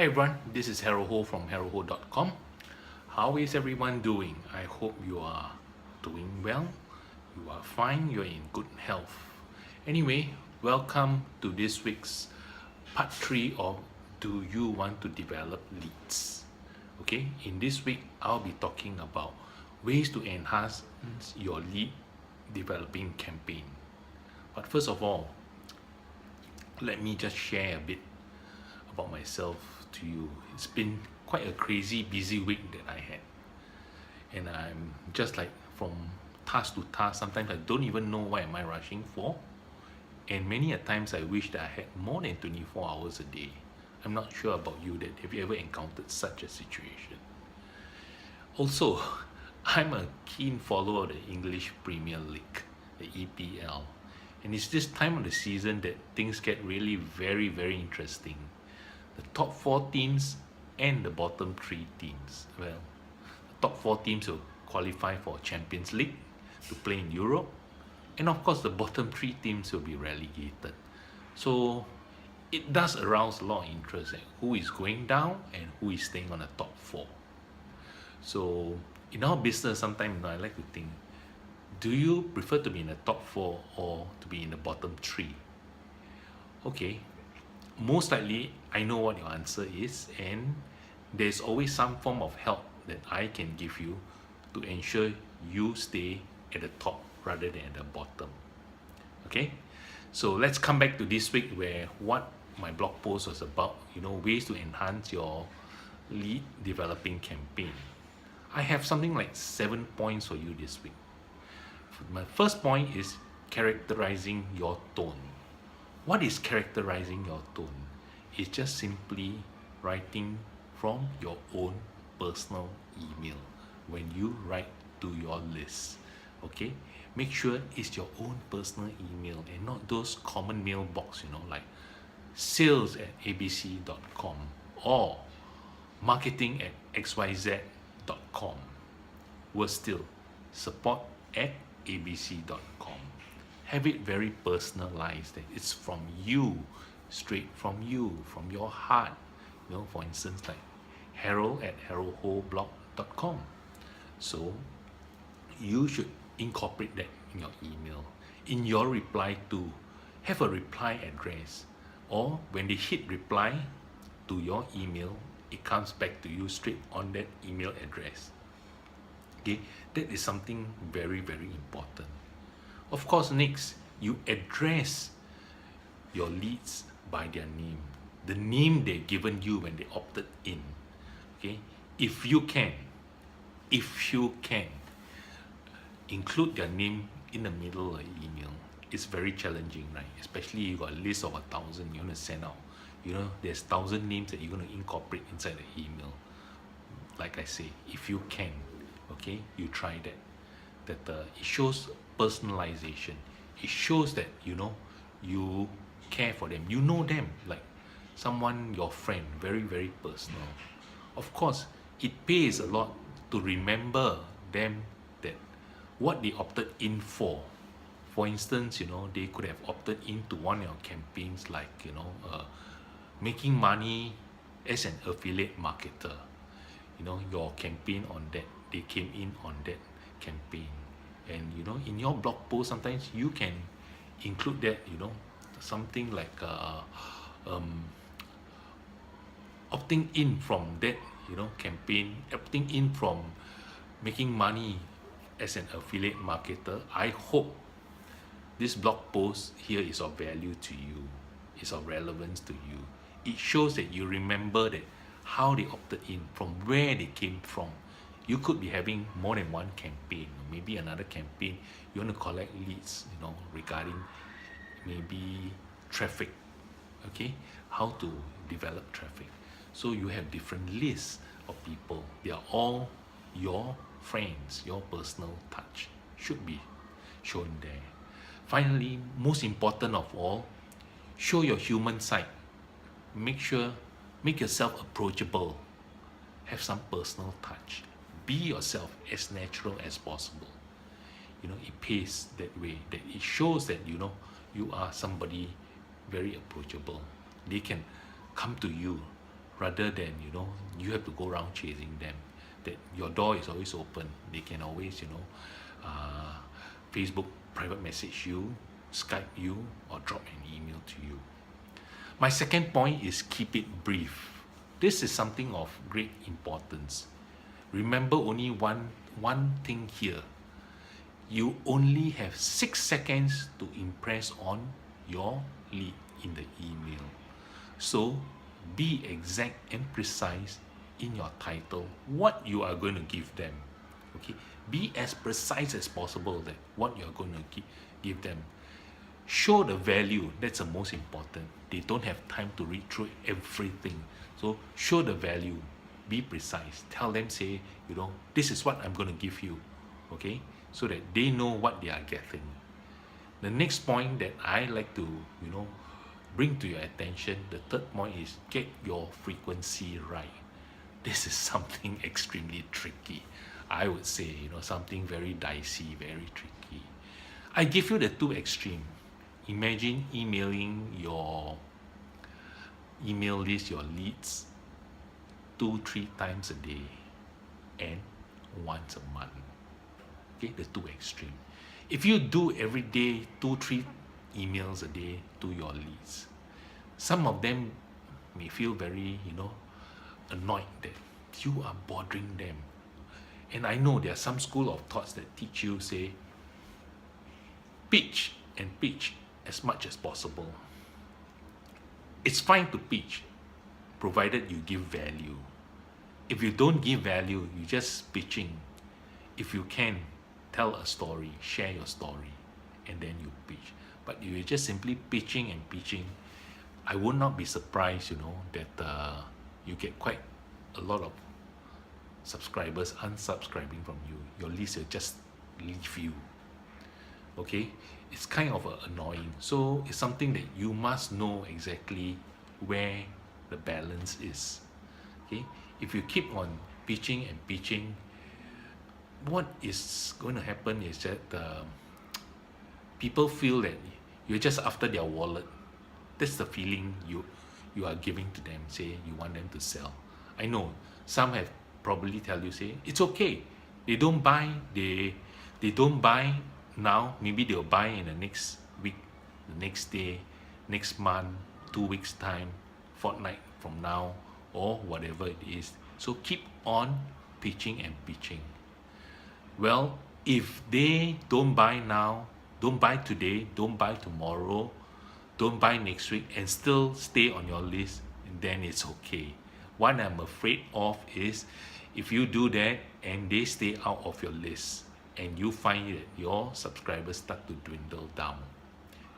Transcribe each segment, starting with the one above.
everyone, this is Harold Ho from haroldho.com. How is everyone doing? I hope you are doing well, you are fine, you're in good health. Anyway, welcome to this week's part 3 of Do You Want to Develop Leads? Okay, in this week, I'll be talking about ways to enhance your lead developing campaign. But first of all, let me just share a bit about myself to you. It's been quite a crazy busy week that I had, and I'm just like from task to task. Sometimes I don't even know what am I rushing for, and many a times I wish that I had more than 24 hours a day. I'm not sure about you, that have you ever encountered such a situation? Also, I'm a keen follower of the English Premier League, the EPL, and it's this time of the season that things get really very interesting. The top 4 teams and the bottom 3 teams. Well, the top 4 teams will qualify for Champions League to play in Europe, and of course the bottom 3 teams will be relegated. So it does arouse a lot of interest, who is going down and who is staying on the top 4. So in our business, sometimes I like to think, do you prefer to be in the top 4 or to be in the bottom 3? Okay, most likely I know what your answer is, and there's always some form of help that I can give you to ensure you stay at the top rather than at the bottom. Okay, so let's come back to this week, where what my blog post was about, ways to enhance your lead developing campaign. I have something like 7 points for you this week. My first point is characterizing your tone. What is characterizing your tone? It's just simply writing from your own personal email when you write to your list. Okay, make sure it's your own personal email and not those common mailbox, like sales@abc.com or marketing@xyz.com. Worse still, support@abc.com. Have it very personalized, that it's from you, straight from you, from your heart. For instance, like harold@haroldhoblog.com. So you should incorporate that in your email. In your reply to, have a reply address, or when they hit reply to your email, it comes back to you straight on that email address. Okay, that is something very important. Of course, next, you address your leads by their name, the name they've given you when they opted in. Okay, if you can include their name in the middle of the email. It's very challenging, right? Especially you got a list of 1,000 you want to send out. There's 1,000 names that you're going to incorporate inside the email. Like I say, if you can, okay, you try that. It shows personalization. It shows that you care for them. You know them like someone, your friend, very personal. Of course, it pays a lot to remember them, that what they opted in for. For instance, they could have opted into one of your campaigns, like making money as an affiliate marketer. Your campaign on that, they came in on that campaign. And in your blog post, sometimes you can include that, something like opting in from that campaign, opting in from making money as an affiliate marketer. I hope this blog post here is of value to you, is of relevance to you. It shows that you remember that how they opted in, from where they came from. You could be having more than one campaign, maybe another campaign you want to collect leads, regarding maybe traffic. Okay, how to develop traffic. So you have different lists of people. They are all your friends. Your personal touch should be shown there. Finally, most important of all, show your human side. Make yourself approachable. Have some personal touch. Be yourself as natural as possible. It pays that way. That it shows that you are somebody very approachable. They can come to you rather than you have to go around chasing them. That your door is always open. They can always uh, Facebook private message you, Skype you, or drop an email to you. My second point is keep it brief. This is something of great importance. Remember only one thing here. You only have 6 seconds to impress on your lead in the email. So be exact and precise in your title, what you are going to give them. Okay, be as precise as possible that what you are going to give them. Show the value, that's the most important. They don't have time to read through everything. So show the value, be precise. Tell them, say, this is what I'm going to give you. Okay, so that they know what they are getting. The next point that I like to, bring to your attention, the third point is get your frequency right. This is something extremely tricky. I would say, something very dicey, very tricky. I give you the two extreme. Imagine emailing your email list, your leads, 2-3 times a day and once a month. Okay, the two extreme. If you do every day 2-3 emails a day to your leads, some of them may feel very annoyed that you are bothering them. And I know there are some school of thoughts that teach you, say, pitch and pitch as much as possible. It's fine to pitch provided you give value. If you don't give value, you're just pitching. If you can, tell a story, share your story, and then you pitch. But you're just simply pitching and pitching. I would not be surprised, that you get quite a lot of subscribers unsubscribing from you. Your list will just leave you. Okay, it's kind of annoying. So it's something that you must know exactly where the balance is. Okay, if you keep on pitching and pitching, what is going to happen is that people feel that you're just after their wallet. That's the feeling you are giving to them. Say you want them to sell. I know some have probably tell you, say it's okay. They don't buy. They don't buy now. Maybe they'll buy in the next week, the next day, next month, 2 weeks time, fortnight from now, or whatever it is. So keep on pitching and pitching. Well, if they don't buy now, don't buy today, don't buy tomorrow, don't buy next week, and still stay on your list, then it's okay. What I'm afraid of is if you do that and they stay out of your list and you find that your subscribers start to dwindle down,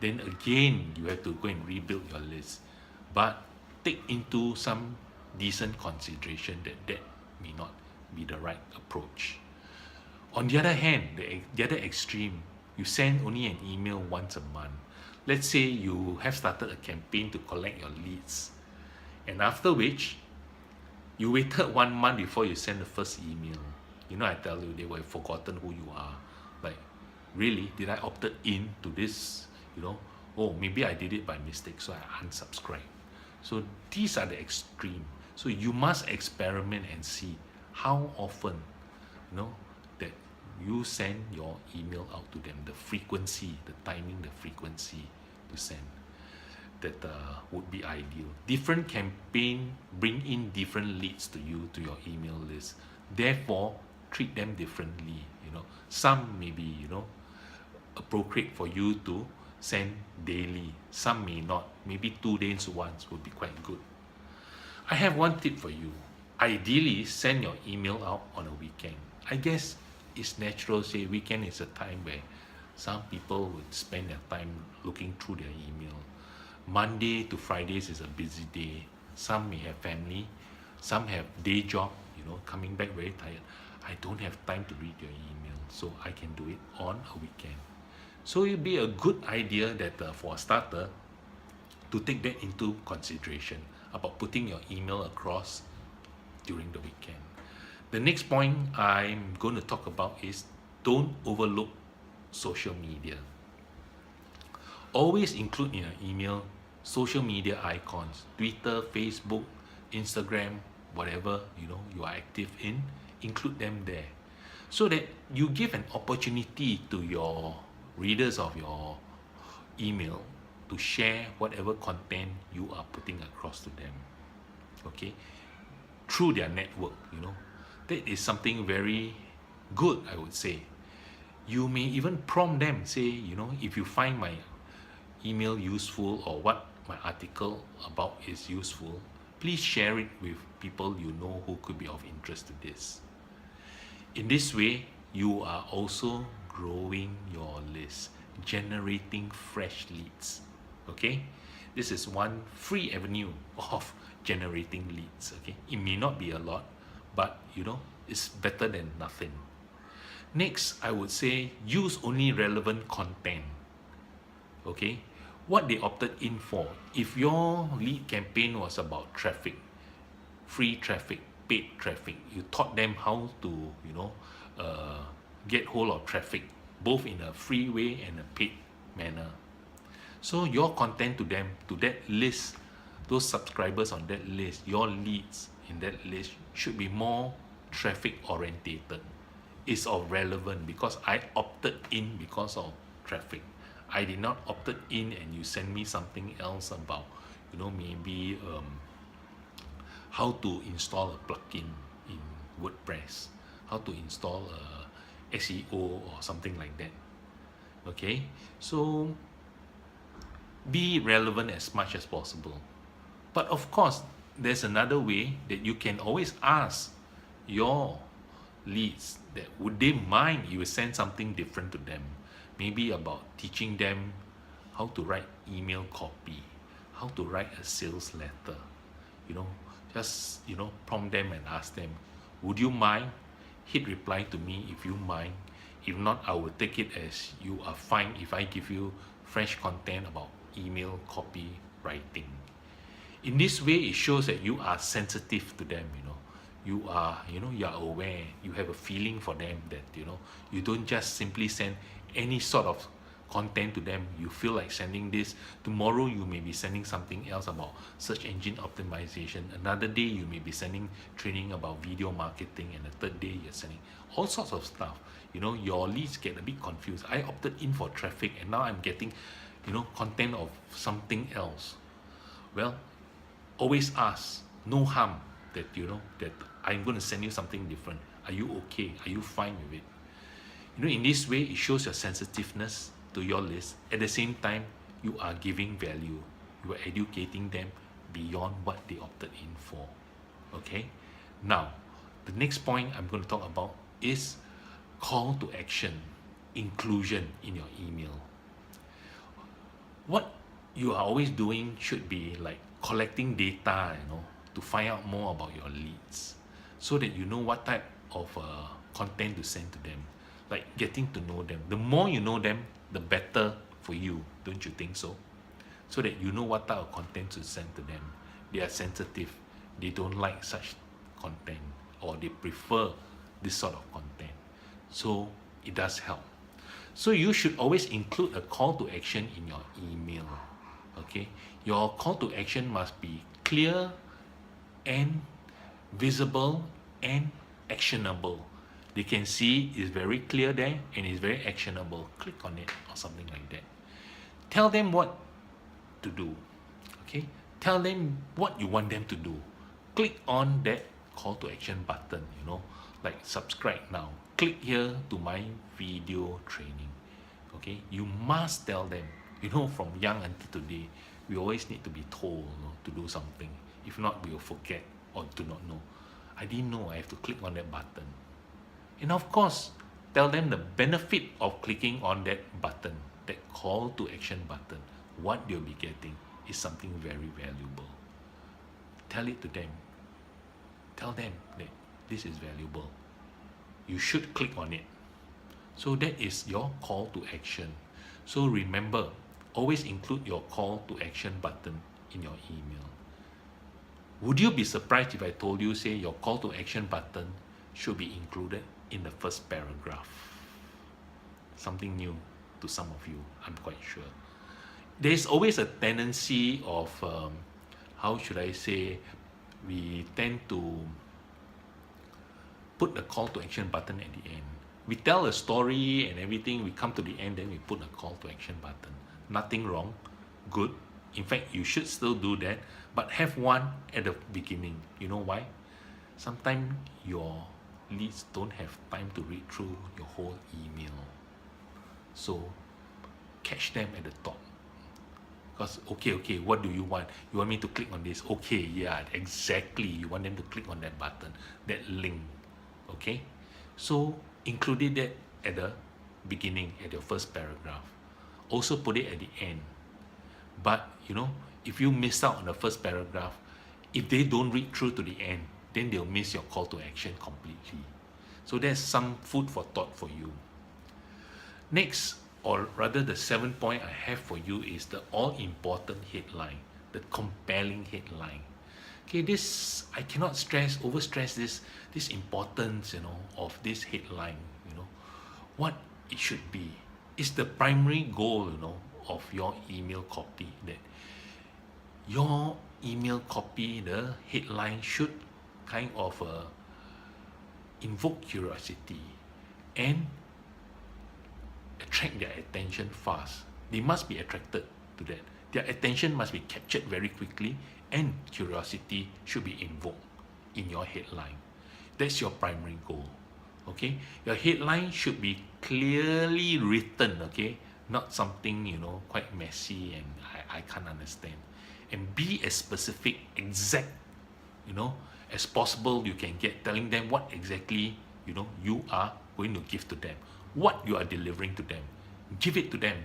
then again you have to go and rebuild your list. But take into some decent consideration that may not be the right approach. On the other hand, the other extreme, you send only an email once a month. Let's say you have started a campaign to collect your leads, and after which you waited 1 month before you send the first email. I tell you, they would have forgotten who you are. Like, really, did I opted in to this? Oh, maybe I did it by mistake, so I unsubscribe. So these are the extreme. So you must experiment and see how often, that you send your email out to them, the frequency, the timing, the frequency to send. That would be ideal. Different campaign bring in different leads to you, to your email list. Therefore, treat them differently. Some may be appropriate for you to send daily. Some may not. Maybe 2 days once would be quite good. I have one tip for you. Ideally, send your email out on a weekend. I guess it's natural. Say weekend is a time where some people would spend their time looking through their email. Monday to Fridays is a busy day. Some may have family, some have day job, coming back very tired. I don't have time to read your email, so I can do it on a weekend. So it'd be a good idea that for a starter, to take that into consideration about putting your email across during the weekend. The next point I'm going to talk about is don't overlook social media. Always include in your email social media icons, Twitter, Facebook, Instagram, whatever you are active in, include them there, so that you give an opportunity to your readers of your email to share whatever content you are putting across to them, okay, through their network. That is something very good, I would say. You may even prompt them, say, if you find my email useful or what my article about is useful, please share it with people who could be of interest to this. In this way, you are also growing your list, generating fresh leads. Okay, this is one free avenue of generating leads. Okay, it may not be a lot, but it's better than nothing. Next, I would say use only relevant content. Okay, what they opted in for. If your lead campaign was about traffic, free traffic, paid traffic, you taught them how to get hold of traffic, both in a free way and a paid manner. So your content to them, to that list, those subscribers on that list, your leads in that list should be more traffic orientated. It's of relevant because I opted in because of traffic. I did not opted in and you send me something else about maybe how to install a plugin in WordPress, how to install a SEO or something like that. Okay, so be relevant as much as possible. But of course, there's another way that you can always ask your leads that would they mind you send something different to them, maybe about teaching them how to write email copy, how to write a sales letter. Just prompt them and ask them, would you mind? Hit reply to me if you mind. If not, I will take it as you are fine if I give you fresh content about email copy writing. In this way, it shows that you are sensitive to them. You are aware, you have a feeling for them, that you don't just simply send any sort of content to them. You feel like sending this, tomorrow you may be sending something else about search engine optimization, another day you may be sending training about video marketing, and the third day you're sending all sorts of stuff. Your leads get a bit confused. I opted in for traffic and now I'm getting content of something else. Well, always ask, no harm, that that I'm going to send you something different. Are you okay? Are you fine with it? In this way, it shows your sensitiveness to your list. At the same time, you are giving value. You are educating them beyond what they opted in for. Okay? Now, the next point I'm going to talk about is call to action, inclusion in your email. What you are always doing should be like collecting data, to find out more about your leads, so that you know what type of content to send to them, like getting to know them. The more you know them, the better for you, don't you think so? So that you know what type of content to send to them. They are sensitive, they don't like such content, or they prefer this sort of content. So it does help. So you should always include a call to action in your email. Okay, your call to action must be clear and visible and actionable. They can see it's very clear there and it's very actionable. Click on it or something like that. Tell them what to do. Okay, tell them what you want them to do. Click on that call to action button, like subscribe now. Click here to my video training. Okay, you must tell them. From young until today, we always need to be told to do something. If not, we will forget or do not know. I didn't know I have to click on that button. And of course, tell them the benefit of clicking on that button, that call to action button. What they'll be getting is something very valuable. Tell it to them. Tell them that this is valuable. You should click on it. So that is your call to action. So remember, always include your call to action button in your email. Would you be surprised if I told you, say, your call to action button should be included in the first paragraph? Something new to some of you, I'm quite sure. There's always a tendency of, how should I say, we tend to put the call to action button at the end. We tell a story and everything, we come to the end, then we put a call to action button. Nothing wrong, good. In fact, you should still do that, but have one at the beginning. You know why? Sometimes your leads don't have time to read through your whole email. So catch them at the top. Because, okay, what do you want? You want me to click on this? Okay, yeah, exactly. You want them to click on that button, that link. Okay? So included that at the beginning, at your first paragraph. Also put it at the end. But, if you miss out on the first paragraph, if they don't read through to the end, then they'll miss your call to action completely. So there's some food for thought for you. Next, or rather the 7th point I have for you is the all-important headline, the compelling headline. Okay, this, I cannot overstress this importance, of this headline, what it should be. It's the primary goal, of your email copy, that your email copy, the headline should kind of invoke curiosity and attract their attention fast. They must be attracted to that. Their attention must be captured very quickly, and curiosity should be invoked in your headline. That's your primary goal. Okay, your headline should be clearly written. Okay, not something quite messy and I can't understand. And be as specific, exact, as possible you can get, telling them what exactly you are going to give to them, what you are delivering to them. Give it to them,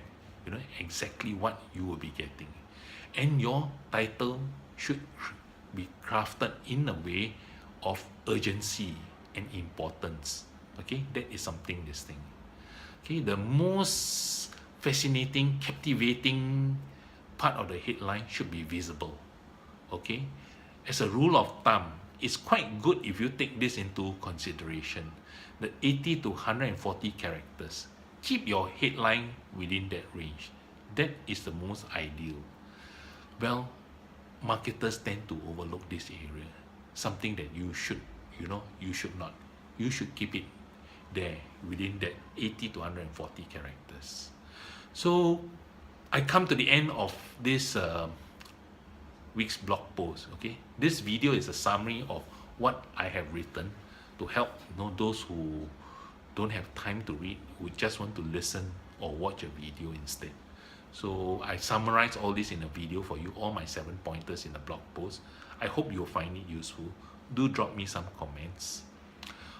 exactly what you will be getting. And your title should be crafted in a way of urgency and importance. Okay, that is something distinct. Okay, the most fascinating, captivating part of the headline should be visible. Okay, as a rule of thumb, it's quite good if you take this into consideration. The 80 to 140 characters. Keep your headline within that range. That is the most ideal. Well, marketers tend to overlook this area. Something that you should not. You should keep it there within that 80 to 140 characters. So I come to the end of this week's blog post. Okay, this video is a summary of what I have written to help those who don't have time to read, who just want to listen or watch a video instead. So I summarize all this in a video for you, all my 7 pointers in the blog post. I hope you'll find it useful. Do drop me some comments.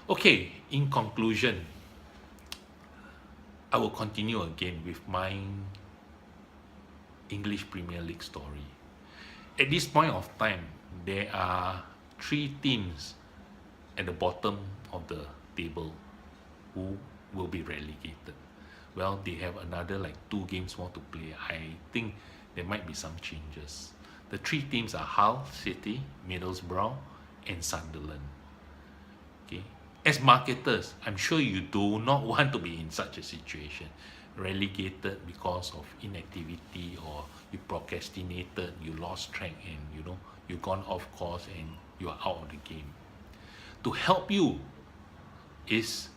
Okay, in conclusion, I will continue again with my English Premier League story. At this point of time, there are 3 teams at the bottom of the table who will be relegated. Well, they have another 2 games more to play. I think there might be some changes. The 3 teams are Hull City, Middlesbrough, and Sunderland. Okay, as marketers, I'm sure you do not want to be in such a situation, relegated because of inactivity, or you procrastinated, you lost track, and you've gone off course and you are out of the game. To help you is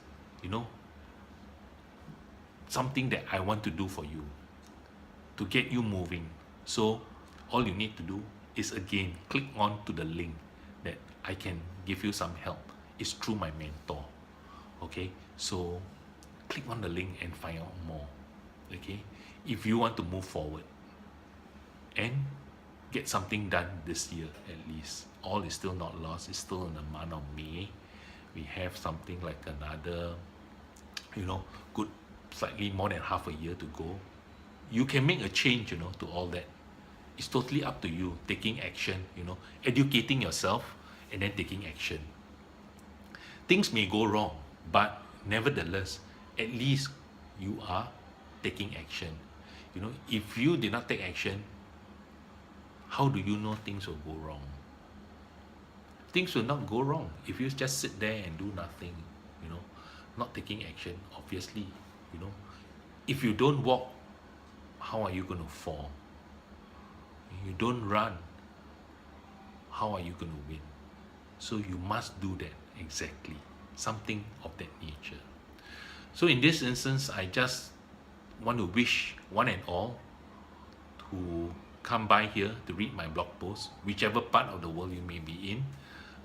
something that I want to do for you, to get you moving. So all you need to do is, again, click on to the link that I can give you some help. It's through my mentor. Okay, so click on the link and find out more. Okay, if you want to move forward and get something done this year, at least all is still not lost. It's still in the month of May. We have something like another good, slightly more than half a year to go. You can make a change to all that. It's totally up to you, taking action, educating yourself and then taking action. Things may go wrong, but nevertheless, at least you are taking action. If you did not take action, how do you know things will go wrong? Things will not go wrong if you just sit there and do nothing, not taking action. Obviously, if you don't walk, how are you going to fall? You don't run, how are you going to win? So you must do that exactly, something of that nature. So in this instance, I just want to wish one and all who come by here to read my blog post, whichever part of the world you may be in,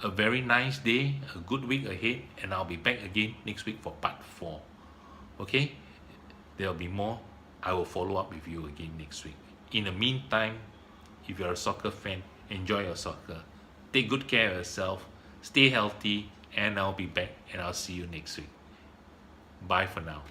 a very nice day, a good week ahead, and I'll be back again next week for part 4. Okay? There'll be more. I will follow up with you again next week. In the meantime, if you're a soccer fan, enjoy your soccer. Take good care of yourself, stay healthy, and I'll be back and I'll see you next week. Bye for now.